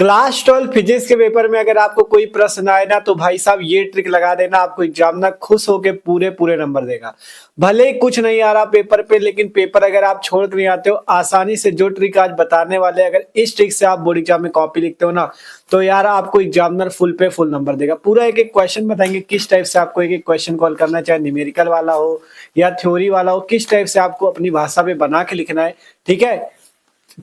Class 12 physics के paper में अगर आपको कोई प्रश्न आए ना तो भाई साहब ये ट्रिक लगा देना, आपको एग्जामिनर खुश होके पूरे पूरे नंबर देगा। भले ही कुछ नहीं आ रहा पेपर पे, लेकिन पेपर अगर आप छोड़ कर नहीं आते हो, आसानी से जो ट्रिक आज बताने वाले अगर इस ट्रिक से आप बोर्ड एग्जाम में कॉपी लिखते हो ना, तो यार आपको एग्जामिनर फुल पे फुल नंबर देगा। पूरा एक एक क्वेश्चन बताएंगे किस टाइप से आपको एक एक क्वेश्चन कॉल करना है, चाहे न्यूमेरिकल वाला हो या थ्योरी वाला हो, किस टाइप से आपको अपनी भाषा में बना के लिखना है। ठीक है,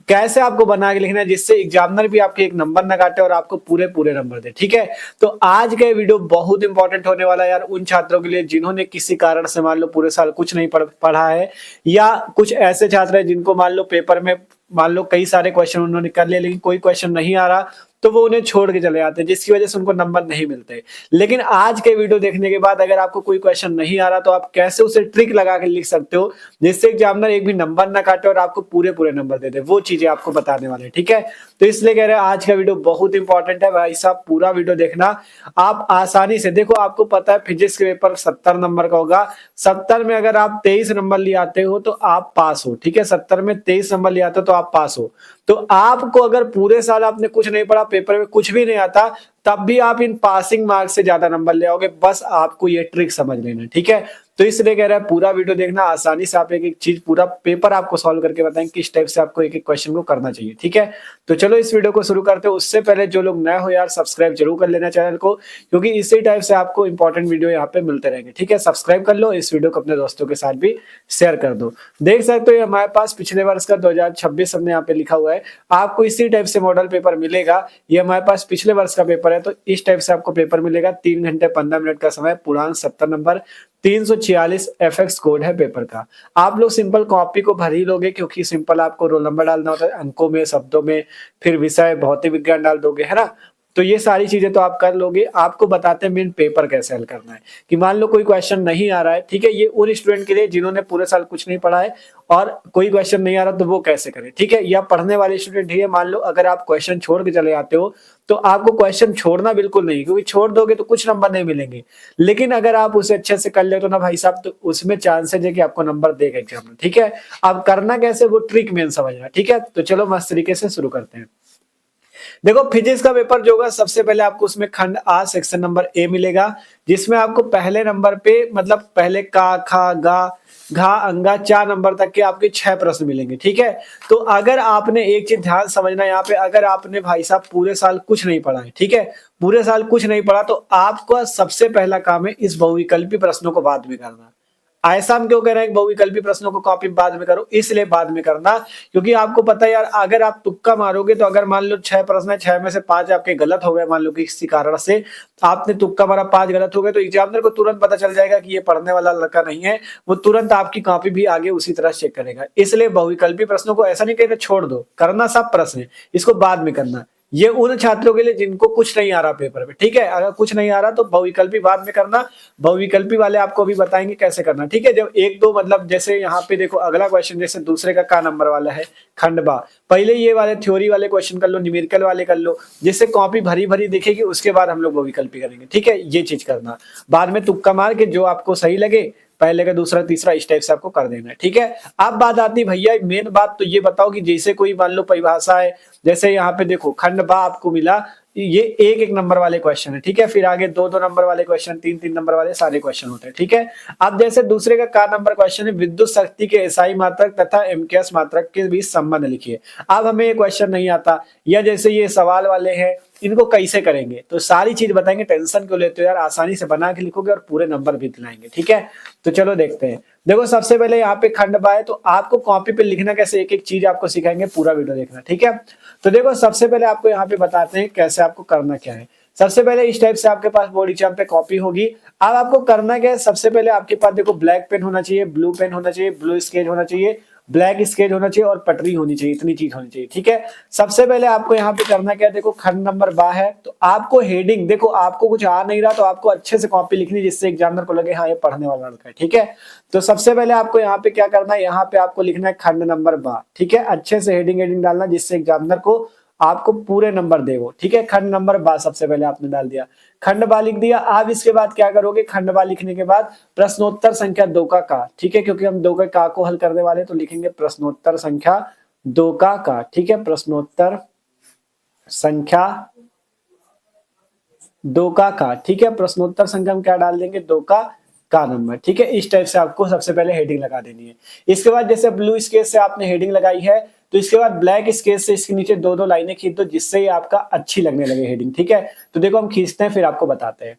कैसे आपको बना के लिखना है जिससे एग्जामिनर भी आपके एक नंबर ना काटे और आपको पूरे पूरे नंबर दे। ठीक है, तो आज का वीडियो बहुत इंपॉर्टेंट होने वाला है यार उन छात्रों के लिए जिन्होंने किसी कारण से मान लो पूरे साल कुछ नहीं पढ़ा है, या कुछ ऐसे छात्र हैं जिनको मान लो पेपर में मान लो कई सारे क्वेश्चन उन्होंने कर लिए लेकिन कोई क्वेश्चन नहीं आ रहा, तो वो उन्हें छोड़ के चले जाते हैं जिसकी वजह से उनको नंबर नहीं मिलते। लेकिन आज के वीडियो देखने के बाद अगर आपको कोई क्वेश्चन नहीं आ रहा तो आप कैसे उसे ट्रिक लगा के लिख सकते हो जिससे एग्जामिनर एक भी नंबर ना काटे और आपको पूरे पूरे नंबर दे दे, वो चीजें आपको बताने वाले हैं। ठीक है, तो इसलिए कह रहे हैं आज का वीडियो बहुत इंपॉर्टेंट है भाई साहब, पूरा वीडियो देखना। आप आसानी से देखो, आपको पता है फिजिक्स के पेपर 70 नंबर का होगा, 70 में अगर आप 23 नंबर ले आते हो तो आप पास हो। ठीक है, 70 में 23 नंबर ले आते हो तो आप पास हो। तो आपको अगर पूरे साल आपने कुछ नहीं पढ़ा, पेपर में कुछ भी नहीं आता, तब भी आप इन पासिंग मार्क्स से ज्यादा नंबर ले आओगे। बस आपको ये ट्रिक समझ लेना। ठीक है, तो इसलिए कह रहा है पूरा वीडियो देखना, आसानी से आप एक एक चीज पूरा पेपर आपको सॉल्व करके बताएंगे किस टाइप से आपको एक एक क्वेश्चन को करना चाहिए। ठीक है, तो चलो इस वीडियो को शुरू करते हो। उससे पहले जो लोग नए हो यार सब्सक्राइब जरूर कर लेना चैनल को, क्योंकि इसी टाइप से आपको इंपॉर्टेंट वीडियो यहाँ पे मिलते रहेंगे। ठीक है, सब्सक्राइब कर लो, इस वीडियो को अपने दोस्तों के साथ भी शेयर कर दो। देख सकते हो ये हमारे पास पिछले वर्ष का 2026 हमने यहाँ पे लिखा हुआ है, आपको इसी टाइप से मॉडल पेपर मिलेगा। ये हमारे पास पिछले वर्ष का पेपर है, तो इस टाइप से आपको पेपर मिलेगा। 3 घंटे 15 मिनट का समय, पूर्णांक 70 नंबर, 346 एफएक्स कोड है पेपर का। आप लोग सिंपल कॉपी को भर ही लोगे, क्योंकि सिंपल आपको रोल नंबर डालना होता है, अंकों में शब्दों में, फिर विषय भौतिक विज्ञान डाल दोगे, है ना। तो ये सारी चीजें तो आप कर लोगे। आपको बताते हैं मेन पेपर कैसे हल करना है, कि मान लो कोई क्वेश्चन नहीं आ रहा है। ठीक है, ये उन स्टूडेंट के लिए जिन्होंने पूरे साल कुछ नहीं पढ़ा है और कोई क्वेश्चन नहीं आ रहा तो वो कैसे करें। ठीक है, या पढ़ने वाले स्टूडेंट ही है, मान लो अगर आप क्वेश्चन छोड़ के चले जाते हो तो आपको क्वेश्चन छोड़ना बिल्कुल नहीं, क्योंकि छोड़ दोगे तो कुछ नंबर नहीं मिलेंगे। लेकिन अगर आप उसे अच्छे से कर ले तो ना भाई साहब, तो उसमें चांसेस है कि आपको नंबर देगा एग्जाम में। ठीक है, अब करना कैसे वो ट्रिक मेन समझना। ठीक है, तो चलो मस्त तरीके से शुरू करते हैं। देखो फिजिक्स का पेपर जो होगा, सबसे पहले आपको उसमें खंड आ सेक्शन नंबर ए मिलेगा, जिसमें आपको पहले नंबर पे मतलब पहले का खा गा घा अंगा 4 नंबर तक के आपके 6 प्रश्न मिलेंगे। ठीक है, तो अगर आपने एक चीज ध्यान समझना यहाँ पे, अगर आपने भाई साहब पूरे साल कुछ नहीं पढ़ा है, ठीक है, पूरे साल कुछ नहीं पढ़ा, तो आपका सबसे पहला काम है इस बहुविकल्पी प्रश्नों को बाद में करना। ऐसा हम क्यों कह रहे हैं बहुविकल्पी प्रश्नों को कॉपी बाद में करो, इसलिए बाद में करना क्योंकि आपको पता है यार, अगर आप तुक्का मारोगे तो अगर मान लो 6 प्रश्न है, 6 में से 5 आपके गलत हो गए, मान लो कि किसी कारण से आपने तुक्का मारा 5 गलत हो गए, तो एग्जामिनर को तुरंत पता चल जाएगा कि ये पढ़ने वाला लड़का नहीं है, वो तुरंत आपकी कॉपी भी आगे उसी तरह चेक करेगा। इसलिए बहुविकल्पी प्रश्नों को ऐसा नहीं कहते छोड़ दो, करना सब प्रश्न है, इसको बाद में करना। ये उन छात्रों के लिए जिनको कुछ नहीं आ रहा पेपर में। ठीक है, अगर कुछ नहीं आ रहा तो बहुविकल्पी बाद में करना, बहुविकल्पी वाले आपको अभी बताएंगे कैसे करना। ठीक है, जब एक दो मतलब जैसे यहाँ पे देखो अगला क्वेश्चन, जैसे दूसरे का नंबर वाला है खंड बा, पहले ये वाले थ्योरी वाले क्वेश्चन कर लो, न्यूमेरिकल वाले कर लो, जिससे कॉपी भरी भरी दिखेगी, उसके बाद हम लोग बहुविकल्पी करेंगे। ठीक है, ये चीज करना, बाद में तुक्का मार के जो आपको सही लगे पहले का दूसरा तीसरा इस टाइप से आपको कर देना है। ठीक है, अब बात आती है भैया मेन बात, तो ये बताओ कि जैसे कोई मान लो परिभाषा है, जैसे यहाँ पे देखो खंड बा आपको मिला, ये एक एक नंबर वाले क्वेश्चन है। ठीक है, फिर आगे दो दो नंबर वाले क्वेश्चन, तीन तीन नंबर वाले सारे क्वेश्चन होते हैं। ठीक है, अब जैसे दूसरे का नंबर क्वेश्चन है, विद्युत शक्ति के एसआई मात्रक तथा एमकेएस मात्रक के बीच संबंध लिखिए। अब हमें ये क्वेश्चन नहीं आता, या जैसे ये सवाल वाले हैं, इनको कैसे करेंगे, तो सारी चीज बताएंगे। टेंशन क्यों लेते हो यार, आसानी से बना के लिखोगे और पूरे नंबर भी दिलाएंगे। ठीक है, तो चलो देखते हैं। देखो सबसे पहले यहाँ पे खंड बा है, तो आपको कॉपी पे लिखना कैसे, एक एक चीज आपको सिखाएंगे, पूरा वीडियो देखना। ठीक है, तो देखो सबसे पहले आपको यहाँ पे बताते हैं कैसे आपको करना क्या है। सबसे पहले इस टाइप से आपके पास बोर्ड एग्जाम पे कॉपी होगी। अब आपको करना क्या है, सबसे पहले आपके पास देखो ब्लैक पेन होना चाहिए, ब्लू पेन होना चाहिए, ब्लू स्केच होना चाहिए, ब्लैक स्केच होना चाहिए और पटरी होनी चाहिए, इतनी चीज होनी चाहिए। ठीक है, सबसे पहले आपको यहाँ पे करना क्या है, देखो खंड नंबर बा है, तो आपको हेडिंग देखो, आपको कुछ आ नहीं रहा तो आपको अच्छे से कॉपी लिखनी, जिससे एग्जामिनर को लगे हाँ ये पढ़ने वाला लड़का है। ठीक है, तो सबसे पहले आपको यहाँ पे क्या करना है, यहाँ पे आपको लिखना है खंड नंबर बा। ठीक है, अच्छे से हेडिंग डालना, जिससे एग्जामिनर को आपको पूरे नंबर दे वो। ठीक है, खंड नंबर बा सबसे पहले आपने डाल दिया, खंड बा लिख दिया। आप इसके बाद क्या करोगे, खंड बा लिखने के बाद प्रश्नोत्तर संख्या 2 का। ठीक है, क्योंकि हम 2 का को हल करने वाले, तो लिखेंगे प्रश्नोत्तर संख्या 2 का। ठीक है, प्रश्नोत्तर संख्या 2 का, ठीक है। प्रश्नोत्तर संख्या हम क्या डाल देंगे, 2 का नंबर, ठीक है। इस टाइप से आपको सबसे पहले हेडिंग लगा देनी है। इसके बाद जैसे ब्लू स्केच से आपने हेडिंग लगाई है, तो इसके बाद ब्लैक स्केच से इसके नीचे 2-2 लाइनें खींच दो, जिससे ये आपका अच्छी लगने लगे हेडिंग, ठीक है। तो देखो हम खींचते हैं, फिर आपको बताते हैं,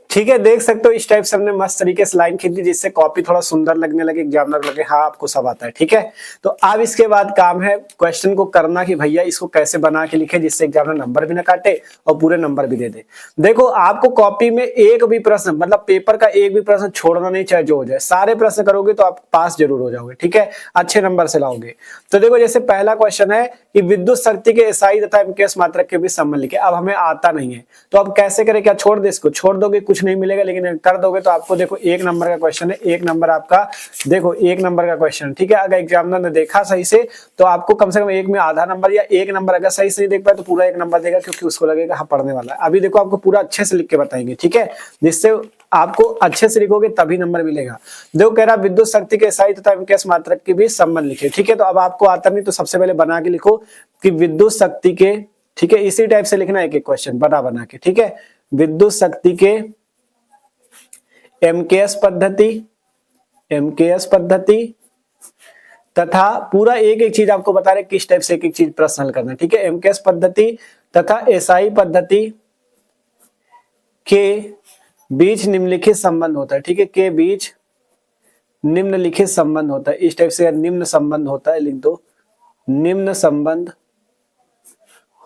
ठीक है। देख सकते हो इस टाइप से हमने मस्त तरीके से लाइन खींच दी, जिससे कॉपी थोड़ा सुंदर लगने लगे, एग्जामिनर लगे हाँ आपको सब आता है, ठीक है। तो अब इसके बाद काम है क्वेश्चन को करना कि भैया इसको कैसे बना के लिखे जिससे एग्जामिनर नंबर भी ना काटे और पूरे नंबर भी दे दे। देखो आपको कॉपी में एक भी प्रश्न, मतलब पेपर का एक भी प्रश्न छोड़ना नहीं, चाहे जो हो जाए, सारे प्रश्न करोगे तो आप पास जरूर हो जाओगे, ठीक है, अच्छे नंबर से लाओगे। तो देखो जैसे पहला क्वेश्चन है कि विद्युत शक्ति के एसआई तथा एमकेएस मात्रक के बीच संबंध लिखे। अब हमें आता नहीं है तो अब कैसे करें, क्या छोड़ दे, इसको छोड़ दोगे कुछ नहीं मिलेगा, लेकिन कर दोगे तो आपको देखो 1 नंबर का क्वेश्चन है, 1 नंबर आपका, देखो 1 नंबर का क्वेश्चन, ठीक है। अगर एग्जामिनर ने देखा सही से तो आपको कम से कम 1 में आधा नंबर या 1 नंबर, अगर सही से नहीं देख पाए तो पूरा 1 नंबर देगा, क्योंकि उसको लगेगा हाँ पढ़ने वाला है। अभी देखो आपको पूरा अच्छे से लिख के बताएंगे, ठीक है, जिससे आपको अच्छे से लिखोगे तभी नंबर मिलेगा। देखो कह रहा विद्युत शक्ति के एसआई तथा एमकेएस मात्रक के बीच संबंध लिखे, ठीक है। तो अब आपको आता नहीं तो सबसे पहले बना के लिखो कि विद्युत शक्ति के, ठीक है, इसी टाइप से लिखना एक एक क्वेश्चन बना के, ठीक है। विद्युत शक्ति के एमकेएस पद्धति तथा पूरा एक एक चीज आपको बता रहे किस टाइप से एक एक चीज प्रश्न हल करना है, ठीक है। एमकेएस पद्धति तथा एसआई पद्धति के बीच निम्नलिखित संबंध होता है, ठीक है, के बीच निम्नलिखित संबंध होता है। इस टाइप से निम्न संबंध होता है लिख दो, निम्न संबंध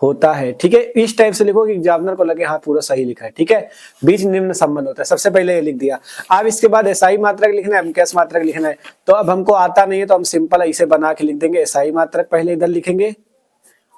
होता है, ठीक है। इस टाइप से लिखो कि एग्जामिनर को लगे हाँ पूरा सही लिखा है, ठीक है। बीच निम्न संबंध होता है, सबसे पहले ये लिख दिया। अब इसके बाद एसआई मात्रक लिखना है, एमकेएस मात्रक लिखना है। तो अब हमको आता नहीं है तो हम सिंपल इसे बना के लिख देंगे, एसआई मात्रक पहले इधर लिखेंगे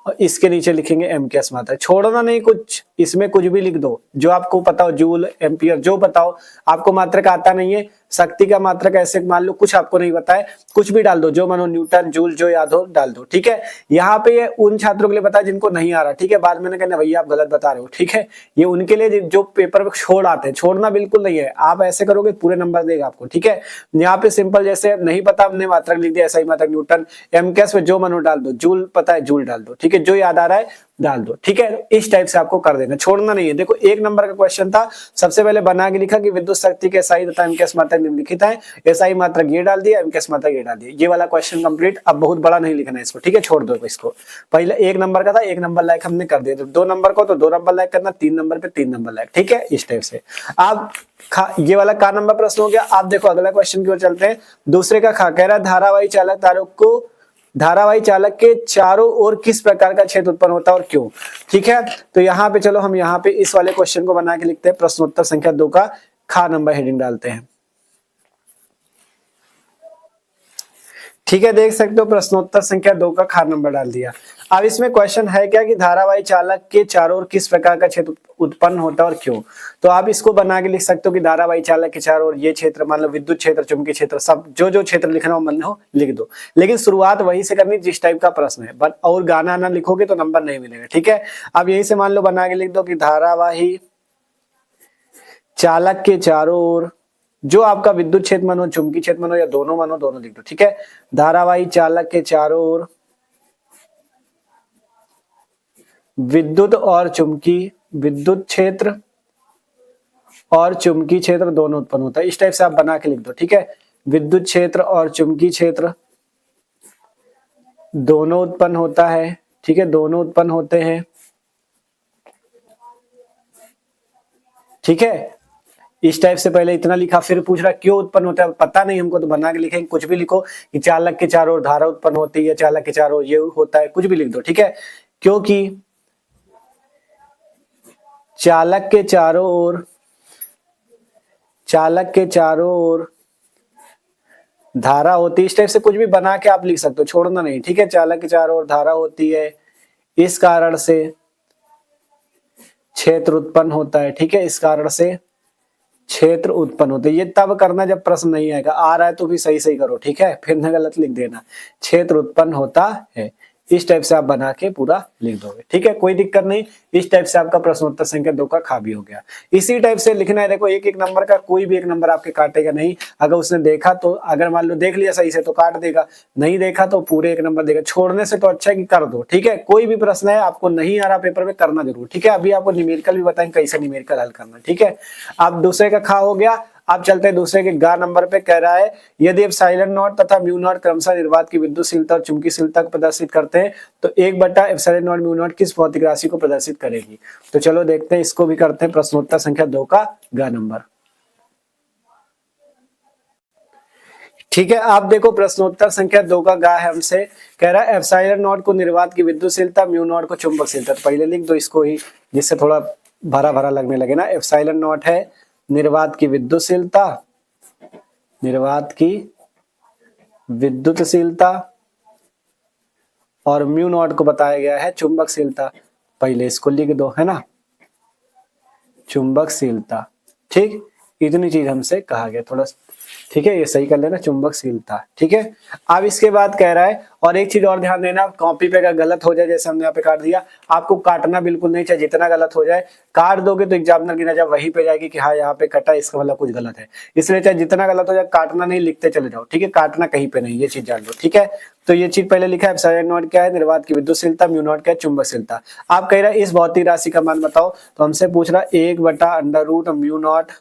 और इसके नीचे लिखेंगे एमकेएस मात्रक। छोड़ना नहीं कुछ, इसमें कुछ भी लिख दो जो आपको पता हो, जूल एम्पियर जो बताओ। आपको मात्रक आता नहीं है, शक्ति का मात्रक ऐसे मान लो कुछ आपको नहीं पता है, कुछ भी डाल दो, जो मानो न्यूटन जूल जो याद हो डाल दो, ठीक है। यहाँ पे ये उन छात्रों के लिए बताया जिनको नहीं आ रहा, ठीक है। बाद में ना कहना भैया आप गलत बता रहे हो, ठीक है। ये उनके लिए जो पेपर छोड़ आते हैं, छोड़ना बिल्कुल नहीं है। आप ऐसे करोगे पूरे नंबर देगा आपको, ठीक है। यहाँ पे सिंपल जैसे नहीं पता हमने मात्रक लिख दिया, एसआई मात्रक न्यूटन, एमकेएस में जो मानो डाल दो, जूल पता है जूल डाल दो, ठीक है, जो याद आ रहा है डाल दो, ठीक है। इस टाइप से आपको कर देना, छोड़ना नहीं है। देखो 1 नंबर का क्वेश्चन था, सबसे पहले बना के लिखा कि विद्युत शक्ति के एसआई तथा एमकेएस मात्रक निम्नलिखित है, एसआई मात्रक ये डाल दिया, एमकेएस मात्रक ये डाल दिया, ये वाला क्वेश्चन कंप्लीट। अब बहुत बड़ा नहीं लिखना है इसको, ठीक है, छोड़ दो इसको। पहले 1 नंबर का था, 1 नंबर लायक हमने कर दिया, 2 नंबर को तो 2 नंबर लायक करना, 3 नंबर पे 3 नंबर लायक, ठीक है। इस टाइप से आप ये वाला का नंबर प्रश्न हो गया। आप देखो अगला क्वेश्चन की ओर चलते हैं। दूसरे का खा कह रहा धारावाही चालक तारों को, धारावाही चालक के चारों ओर किस प्रकार का क्षेत्र उत्पन्न होता है और क्यों, ठीक है। तो यहाँ पे चलो हम यहाँ पे इस वाले क्वेश्चन को बना के लिखते हैं। प्रश्नोत्तर संख्या 2 का खा नंबर हेडिंग डालते हैं, ठीक है। देख सकते हो प्रश्नोत्तर संख्या 2 का खा नंबर डाल दिया। अब इसमें क्वेश्चन है क्या कि धारावाही चालक के चारों ओर किस प्रकार का क्षेत्र उत्पन्न होता है और क्यों। तो आप इसको बना के लिख सकते हो कि धारावाही चालक के चारों ओर ये क्षेत्र, मान लो विद्युत क्षेत्र, चुंबकीय क्षेत्र, सब जो जो क्षेत्र लिखना हो मन हो लिख दो, लेकिन शुरुआत वहीं से करनी जिस टाइप का प्रश्न है। बट और गाना ना लिखोगे तो नंबर नहीं मिलेगा, ठीक है। अब यहीं से मान लो बना के लिख दो कि धारावाही चालक के चारों ओर, जो आपका विद्युत क्षेत्र मानो, चुंबकीय क्षेत्र मानो या दोनों मानो, दोनों लिख दो, ठीक है। धारावाही चालक के चारों ओर विद्युत और चुंबकीय, विद्युत क्षेत्र और चुंबकीय क्षेत्र दोनों उत्पन्न होता है। इस टाइप से आप बना के लिख दो, ठीक है। विद्युत क्षेत्र और चुंबकीय क्षेत्र दोनों उत्पन्न होता है, ठीक है, दोनों उत्पन्न होते हैं, ठीक है। इस टाइप से पहले इतना लिखा, फिर पूछ रहा क्यों उत्पन्न होता है, पता नहीं हमको तो बना के लिखेंगे, कुछ भी लिखो कि चालक के चारों ओर धारा उत्पन्न होती है, चालक के चारों ओर ये होता है, कुछ भी लिख दो, ठीक है। क्योंकि चालक के चारों ओर, चालक के चारों ओर धारा होती है, इस टाइप से कुछ भी बना के आप लिख सकते हो, छोड़ना नहीं, ठीक है। चालक के चारों ओर धारा होती है, इस कारण से क्षेत्र उत्पन्न होता है, ठीक है, इस कारण से क्षेत्र उत्पन्न होते हैं। ये तब करना जब प्रश्न नहीं आएगा, आ रहा है तो भी सही सही करो, ठीक है, फिर न गलत लिख देना। क्षेत्र उत्पन्न होता है, इस टाइप से आप बना के पूरा लिख दोगे, ठीक है, कोई दिक्कत नहीं। इस टाइप से आपका प्रश्नोत्तर संख्या 2 का खा भी हो गया। इसी टाइप से लिखना है, देखो एक एक नंबर का, कोई भी एक नंबर आपके काटेगा नहीं। अगर उसने देखा तो, अगर मान लो देख लिया सही से तो काट देगा, नहीं देखा तो पूरे एक नंबर देगा। छोड़ने से तो अच्छा है कि कर दो, ठीक है। कोई भी प्रश्न है आपको नहीं आ रहा पेपर में, करना जरूर, ठीक है। अभी आपको न्यूमेरिकल भी बताएंगे कैसे न्यूमेरिकल हल करना, ठीक है। अब दूसरे का खा हो गया। आप चलते हैं दूसरे के गा नंबर पे। कह रहा है यदि एप्सिलॉन नॉट तथा म्यू नॉट क्रमशः निर्वात की विद्युतशीलता और चुंबकीयशीलता को प्रदर्शित करते हैं तो 1/एप्सिलॉन नॉट म्यू नॉट किस भौतिक राशि को प्रदर्शित करेगी। तो चलो देखते हैं, इसको भी करते हैं प्रश्नोत्तर संख्या 2 का गा नंबर। ठीक है, आप देखो प्रश्नोत्तर संख्या 2 का गा है हमसे। कह रहा है एप्सिलॉन नॉट को निर्वात की विद्युतशीलता, म्यू नॉट को चुंबकशीलता। तो पहले लिख दो इसको ही, जिससे थोड़ा भरा भरा लगने लगे ना। एप्सिलॉन नॉट है निर्वात की विद्युतशीलता, निर्वात की विद्युतशीलता, और म्यू नॉट को बताया गया है चुंबकशीलता। पहले इसको लिख दो, है ना, चुंबकशीलता। ठीक, इतनी चीज हमसे कहा गया, थोड़ा ठीक है, ये सही कर लेना, चुंबकशीलता। ठीक है, अब इसके बाद कह रहा है, और एक चीज और ध्यान देना, कॉपी पे अगर गलत हो जाए, जैसे हमने यहाँ पे काट दिया, आपको काटना बिल्कुल नहीं चाहिए। जितना गलत हो जाए काट दोगे तो एग्जामिनर की नजर वहीं पे जाएगी कि हाँ यहाँ पे कटा, इसका मतलब कुछ गलत है। इसलिए चाहे जितना गलत हो जाए काटना नहीं, लिखते चले जाओ, ठीक है। काटना कहीं पे नहीं, ये चीज जान लो, ठीक है। तो ये चीज पहले लिखा है, एप्सिलॉन नॉट क्या है, निर्वात की विद्युतशीलता, म्यू नॉट क्या है, चुंबकशीलता। आप कह रहे हैं इस भौतिक राशि का मान बताओ, तो हमसे पूछ रहा है 1/अंडर root mu not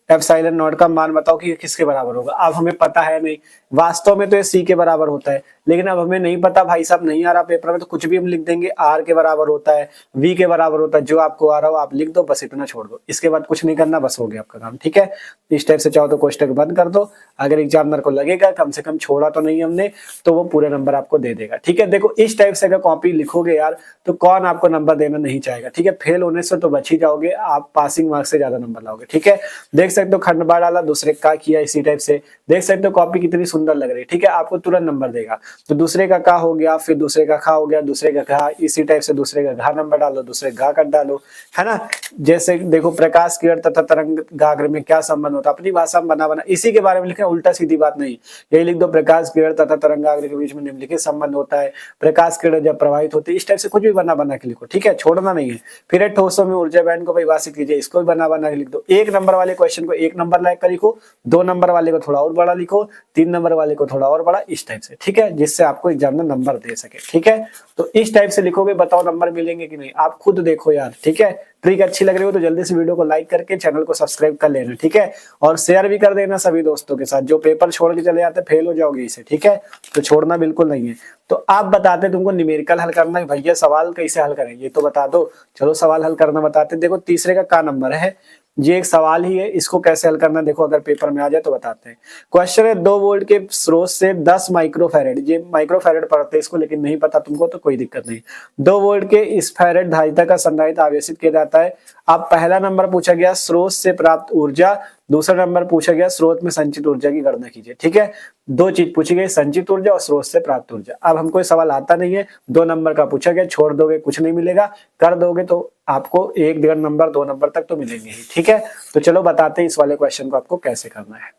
epsilon not का मान बताओ कि किसके बराबर होगा। अब हमें पता है नहीं, वास्तव में तो ये सी के बराबर होता है, लेकिन अब हमें नहीं पता, भाई साहब नहीं आ रहा पेपर में, तो कुछ भी हम लिख देंगे। आर के बराबर होता है, वी के बराबर होता है, जो आपको आ रहा हो आप लिख दो, बस इतना छोड़ दो। इसके बाद कुछ नहीं करना, बस हो गया आपका काम, ठीक है। इस टाइप से चाहो तो क्वेश्चन बंद कर दो। अगर एग्जामिनर को लगेगा कम से कम छोड़ा तो नहीं हमने, तो वो पूरे नंबर आपको दे देगा, ठीक है। देखो इस टाइप से अगर कॉपी लिखोगे यार, तो कौन आपको नंबर देना नहीं चाहेगा, ठीक है। फेल होने से तो बच ही जाओगे, आप पासिंग मार्क्स से ज्यादा नंबर लाओगे, ठीक है। देख सकते हो खंड बार डाला, दूसरे का किया, इसी टाइप से देख सकते हो कॉपी कितनी सुंदर लग रही है, ठीक है। आपको तुरंत नंबर देगा। तो दूसरे का का हो गया, फिर दूसरे का खा हो गया, दूसरे का घा, इसी टाइप से दूसरे का घा नंबर डालो, दूसरे घा कट डालो, है ना। जैसे देखो प्रकाश किरण तथा तरंग गाग्र में क्या संबंध होता है, अपनी भाषा में बना बना इसी के बारे में लिखना, उल्टा सीधी बात नहीं। यही लिख दो, प्रकाश किरण तथा तरंगाग्र के बीच में निम्नलिखित संबंध होता है। प्रकाश किरण जब प्रवाहित होती है, इस टाइप से कुछ भी बना बना के लिखो, ठीक है, छोड़ना नहीं है। फिर ठोसों में ऊर्जा बैंड को परिभाषित कीजिए, इसको भी बना बना के लिख दो। एक नंबर वाले क्वेश्चन को 1 नंबर लायक का लिखो, 2 नंबर वाले को थोड़ा और बड़ा लिखो, 3 नंबर वाले को थोड़ा और बड़ा, इस टाइप से, ठीक है, जिससे आपको एग्जाम में नंबर दे सके, ठीक है। तो इस टाइप से लिखोगे, बताओ नंबर मिलेंगे कि नहीं, आप खुद देखो यार, ठीक है। ट्रिक अच्छी लग रही हो तो जल्दी से वीडियो को लाइक करके चैनल को सब्सक्राइब कर लेना, ठीक है। और शेयर भी कर देना सभी दोस्तों के साथ, जो पेपर छोड़ के चले जाते फेल हो जाओगे इसे, ठीक है। तो छोड़ना बिल्कुल नहीं है। तो आप बताते तुमको न्यूमेरिकल हल करना है, भैया सवाल कैसे हल करें ये तो बता दो। चलो सवाल हल करना बताते। देखो तीसरे का नंबर है, ये एक सवाल ही है, इसको कैसे हल करना देखो, अगर पेपर में आ जाए तो बताते हैं। क्वेश्चन है 2 वोल्ट के स्रोत से 10 माइक्रोफैरेड, ये माइक्रोफैरेड पढ़ते हैं इसको, लेकिन नहीं पता तुमको तो कोई दिक्कत नहीं। 2 वोल्ट के इस फैरेड धारिता का संधारित्र आवेशित किया जाता है। अब पहला नंबर पूछा गया स्रोत से प्राप्त ऊर्जा, दूसरा नंबर पूछा गया स्रोत में संचित ऊर्जा की गणना कीजिए, ठीक है। 2 चीज पूछी गई, संचित ऊर्जा और स्रोत से प्राप्त ऊर्जा। अब हमको ये सवाल आता नहीं है, 2 नंबर का पूछा गया, छोड़ दोगे कुछ नहीं मिलेगा, कर दोगे तो आपको 1 1.5 नंबर 2 नंबर तक तो मिलेंगे ही, ठीक है। तो चलो बताते हैं इस वाले क्वेश्चन को आपको कैसे करना है।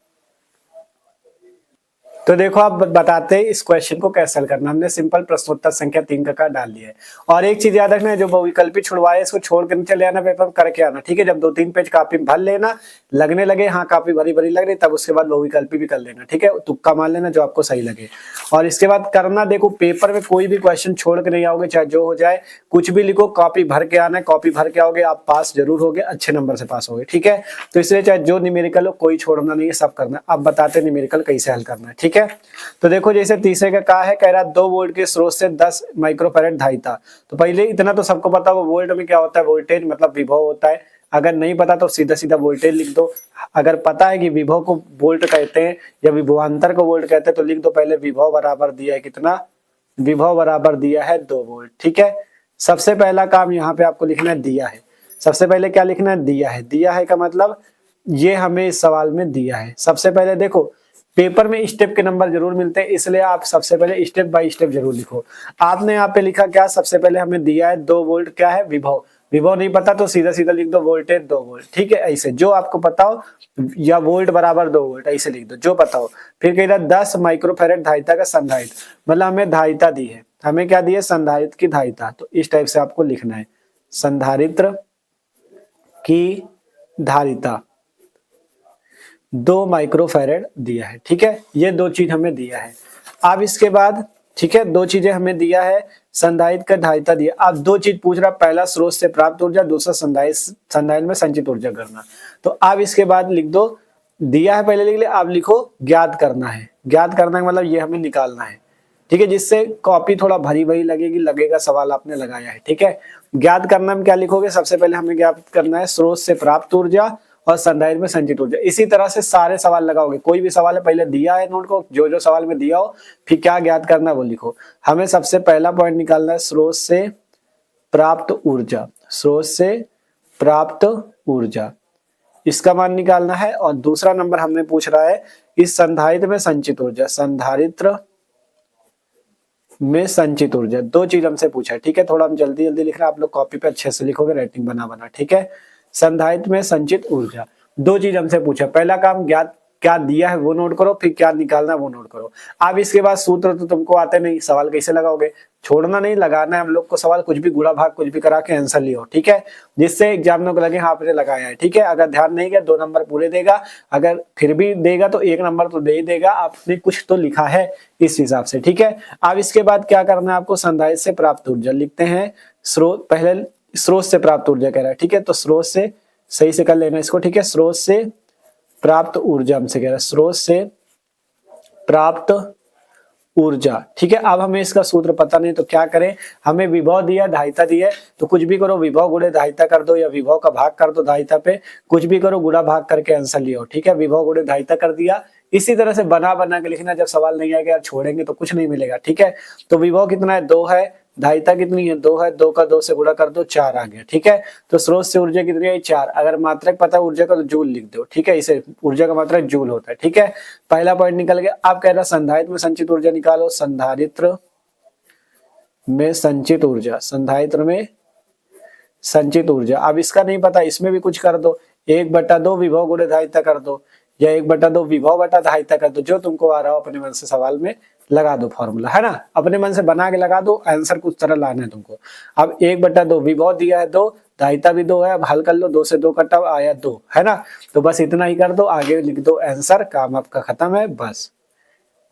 तो देखो आप बताते हैं इस क्वेश्चन को कैसे हल करना। हमने सिंपल प्रश्नोत्तर संख्या 3 का डाल लिया है। और एक चीज याद रखना है, जो बहुविकल्पी छुड़वाए इसको छोड़ कर चले आना, पेपर करके आना, ठीक है। जब 2-3 पेज कापी भर लेना, लगने लगे हाँ काफी भरी भरी लग रही, तब उसके बाद बहुविकल्पी भी कर लेना, ठीक है। तुक्का मार लेना जो आपको सही लगे। और इसके बाद करना, देखो पेपर में कोई भी क्वेश्चन छोड़ के नहीं आओगे, चाहे जो हो जाए, कुछ भी लिखो, कॉपी भर के आना है। कॉपी भर के आओगे आप पास जरूर होगे, अच्छे नंबर से पास होगे, ठीक है। तो इसलिए चाहे जो न्यूमेरिकल हो कोई छोड़ना नहीं है, सब करना है। अब बताते हैं न्यूमेरिकल कैसे हल करना है, ठीक है। तो देखो जैसे तीसरे का है, कह रहा 2 वोल्ट के स्रोत से 10 माइक्रोफैरेड धारिता। तो पहले इतना तो सबको पता है, वो वोल्ट में क्या होता है, वोल्टेज मतलब विभव होता है। अगर नहीं पता तो सीधा सीधा वोल्टेज लिख दो। अगर पता है कि विभव को वोल्ट कहते हैं या विभवांतर को वोल्ट कहते हैं, तो लिख दो पहले विभव बराबर दिया है कितना, विभव बराबर दिया है 2 वोल्ट, ठीक है। सबसे पहला काम यहाँ पे आपको लिखना है दिया है। सबसे पहले क्या लिखना है, दिया है। दिया है का मतलब ये हमें इस सवाल में दिया है। सबसे पहले देखो पेपर में स्टेप के नंबर जरूर मिलते हैं, इसलिए आप सबसे पहले स्टेप बाय स्टेप जरूर लिखो। आपने यहाँ पे लिखा क्या, सबसे पहले हमें दिया है 2 वोल्ट, क्या है विभव। विभव नहीं पता तो सीधा सीधा लिख दो वोल्टेज 2 वोल्ट, ठीक है। ऐसे जो आपको पता हो, या वोल्ट बराबर 2 वोल्ट ऐसे लिख दो जो पता हो। फिर कह रहा 10 माइक्रोफैरेड धारिता का संधारित्र, मतलब हमें धारिता दी है, हमें क्या दिया, संधारित्र की धारिता, तो इस टाइप से आपको लिखना है, संधारित्र की धारिता 2 माइक्रोफैरेड दिया है। ठीक है, ये 2 चीज हमें दिया है। अब इसके बाद ठीक है, 2 चीजें हमें दिया है, संधारित्र का धारिता दिया। अब 2 चीज पूछ रहा, पहला स्रोत से प्राप्त ऊर्जा, दूसरा संधारित्र में संचित ऊर्जा करना। तो अब इसके बाद लिख दो, दिया है पहले लिख ले, आप लिखो ज्ञात करना है। ज्ञात करना का मतलब ये हमें निकालना है। ठीक है, जिससे कॉपी थोड़ा भरी भरी लगेगी, लगेगा सवाल आपने लगाया है। ठीक है, ज्ञात करना में क्या लिखोगे, सबसे पहले हमें ज्ञात करना है स्रोत से प्राप्त ऊर्जा और संधारित्र में संचित ऊर्जा। इसी तरह से सारे सवाल लगाओगे, कोई भी सवाल है पहले दिया है नोट को, जो जो सवाल में दिया हो, फिर क्या ज्ञात करना है वो लिखो। हमें सबसे पहला पॉइंट निकालना है स्रोत से प्राप्त ऊर्जा, स्रोत से प्राप्त ऊर्जा, इसका मान निकालना है। और दूसरा नंबर हमने पूछ रहा है इस संधारित्र में संचित ऊर्जा, संधारित्र में संचित ऊर्जा, 2 चीज हमसे पूछा है। ठीक है, थोड़ा हम जल्दी जल्दी लिख रहे हैं, आप लोग कॉपी पे अच्छे से लिखोगे, राइटिंग बना बना। ठीक है, संधारित्र में संचित ऊर्जा, 2 चीज हमसे पूछा। पहला काम ज्ञात, क्या दिया है वो नोट करो, फिर क्या निकालना है वो नोट करो। अब इसके बाद सूत्र तो तुमको आते नहीं, सवाल कैसे लगाओगे, छोड़ना नहीं, लगाना है हम लोग को सवाल, कुछ भी गुणा भाग कुछ भी करा के आंसर लियो। ठीक है, जिससे एग्जामिनर को लगे हाँ आपने लगाया है। ठीक है, अगर ध्यान नहीं गया 2 नंबर पूरे देगा, अगर फिर भी देगा तो 1 नंबर तो दे ही देगा, आपने कुछ तो लिखा है इस हिसाब से। ठीक है, अब इसके बाद क्या करना है आपको, संधारित्र से प्राप्त ऊर्जा लिखते हैं, स्रोत, पहले स्रोत से प्राप्त ऊर्जा कह रहा है। ठीक है, तो स्रोत से, सही से कर लेना इसको। ठीक है, स्रोत से प्राप्त ऊर्जा हमसे कह रहा है, स्रोत से प्राप्त ऊर्जा। ठीक है, अब हमें इसका सूत्र पता नहीं तो क्या करें, हमें विभव दिया, धारिता दी है, तो कुछ भी करो, विभव गुणे धारिता कर दो या विभव का भाग कर दो धारिता पे, कुछ भी करो, गुणा भाग करके आंसर लियो। ठीक है, विभव गुणे धारिता कर दिया। इसी तरह से बना बना के लिखना, जब सवाल नहीं आएगा छोड़ेंगे तो कुछ नहीं मिलेगा। ठीक है, तो विभव कितना है, 2 है, धारिता कितनी है, 2 है, 2 का 2 से गुणा कर दो, 4 आ गया। ठीक है, तो स्रोत से ऊर्जा कितनी है, 4। अगर मात्रक पता है ऊर्जा का तो जूल लिख दो। ठीक है, इसे ऊर्जा का मात्रक जूल होता है। ठीक है, पहला पॉइंट निकल गया। अब कह रहा संधारित्र में संचित ऊर्जा निकालो, संधारित्र में संचित ऊर्जा, संधारित्र में संचित ऊर्जा। अब इसका नहीं पता, इसमें भी कुछ कर दो, 1/2 विभव गुणे धारिता कर दो, या 1/2 विभव बटा धारिता कर दो, जो तुमको आ रहा हो अपने मन से सवाल में लगा दो फॉर्मूला, है ना, अपने मन से बना के लगा दो, आंसर कुछ तरह लाना है तुमको। अब 1/2 विभव दिया है 2, धारिता भी 2 है, अब हल कर लो, 2 से 2 कटा आया 2, है ना, तो बस इतना ही कर दो, आगे लिख दो आंसर, काम आपका खत्म है बस।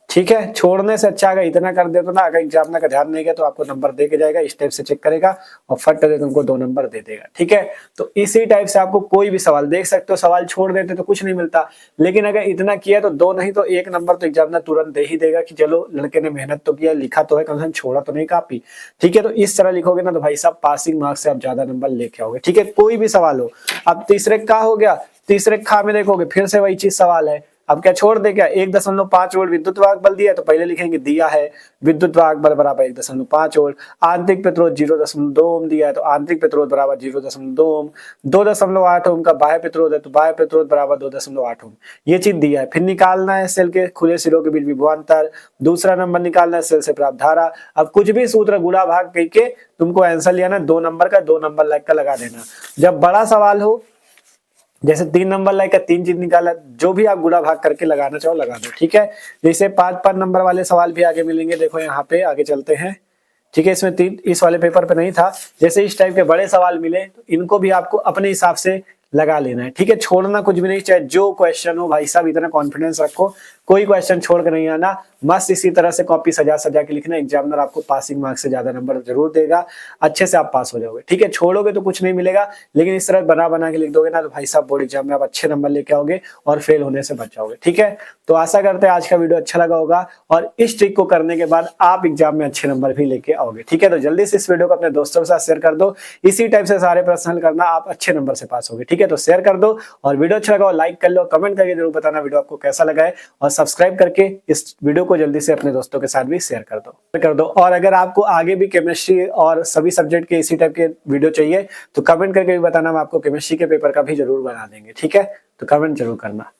ठीक है, छोड़ने से अच्छा अगर इतना कर दे तो ना, अगर एग्जामिनर का ध्यान नहीं गया तो आपको नंबर दे के जाएगा, इस टाइप से चेक करेगा और फट दे तुमको 2 नंबर दे देगा। ठीक है, तो इसी टाइप से आपको कोई भी सवाल देख सकते हो, सवाल छोड़ देते तो कुछ नहीं मिलता, लेकिन अगर इतना किया तो 2 नहीं तो 1 नंबर तो एग्जामिनर तुरंत दे ही देगा कि चलो लड़के ने मेहनत तो किया, लिखा तो है, कम से कम छोड़ा तो नहीं कॉपी। ठीक है, तो इस तरह लिखोगे ना तो भाई साहब पासिंग मार्क्स से आप ज्यादा नंबर लेके आओगे। ठीक है, कोई भी सवाल हो। अब तीसरे का हो गया, तीसरे खा में देखोगे फिर से वही चीज सवाल है, अब क्या छोड़ दे, क्या 1.5 वोल्ट विद्युत वाहक बल दिया है, तो पहले लिखेंगे दिया है विद्युत वाहक बल बराबर 1.5 वोल्ट, आंतरिक प्रतिरोध 0.2 ओम दिया है, तो आंतरिक प्रतिरोध बराबर 0.2 ओम, 2.8 ओम का बाह्य प्रतिरोध है, तो बाह्य प्रतिरोध बराबर 2.8 ओम, ये चीज दिया है। फिर निकालना है सेल के खुले सिरों के बीच विभवांतर, दूसरा नंबर निकालना है सेल से प्राप्त धारा। अब कुछ भी सूत्र गुणा भाग करके तुमको आंसर लिया ना, 2 नंबर का 2 नंबर लाइक का लगा देना। जब बड़ा सवाल हो, जैसे 3 नंबर लाइक का 3 चीज निकाला, जो भी आप गुणा भाग करके लगाना चाहो लगा दो। ठीक है, जैसे 5 नंबर वाले सवाल भी आगे मिलेंगे, देखो यहाँ पे आगे चलते हैं। ठीक है, इसमें 3 इस वाले पेपर पे नहीं था, जैसे इस टाइप के बड़े सवाल मिले तो इनको भी आपको अपने हिसाब से लगा लेना है। ठीक है, छोड़ना कुछ भी नहीं, चाहे जो क्वेश्चन हो भाई साहब, इतना कॉन्फिडेंस रखो, कोई क्वेश्चन छोड़ कर नहीं आना, मस्त इसी तरह से कॉपी सजा सजा के लिखना, एग्जामिनर आपको पासिंग मार्क्स से ज्यादा नंबर जरूर देगा, अच्छे से आप पास हो जाओगे। ठीक है, छोड़ोगे तो कुछ नहीं मिलेगा, लेकिन इस तरह बना बना के लिख दोगे ना तो भाई साहब बोर्ड एग्जाम में आप अच्छे नंबर लेके आओगे और फेल होने से बच जाओगे। ठीक है, तो आशा करते हैं आज का वीडियो अच्छा लगा होगा और इस ट्रिक को करने के बाद आप एग्जाम में अच्छे नंबर भी लेके आओगे। ठीक है, तो जल्दी से इस वीडियो को अपने दोस्तों के साथ शेयर कर दो, इसी टाइप से सारे प्रश्न हल करना, आप अच्छे नंबर से पास होगे। ठीक है, तो शेयर कर दो और वीडियो अच्छा लगा लाइक कर लो, कमेंट करके जरूर बताना वीडियो आपको कैसा लगा है, और सब्सक्राइब करके इस वीडियो को जल्दी से अपने दोस्तों के साथ भी शेयर कर दो। और अगर आपको आगे भी केमिस्ट्री और सभी सब्जेक्ट के इसी टाइप के वीडियो चाहिए तो कमेंट करके भी बताना, हम आपको केमिस्ट्री के पेपर का भी जरूर बना देंगे। ठीक है, तो कमेंट जरूर करना।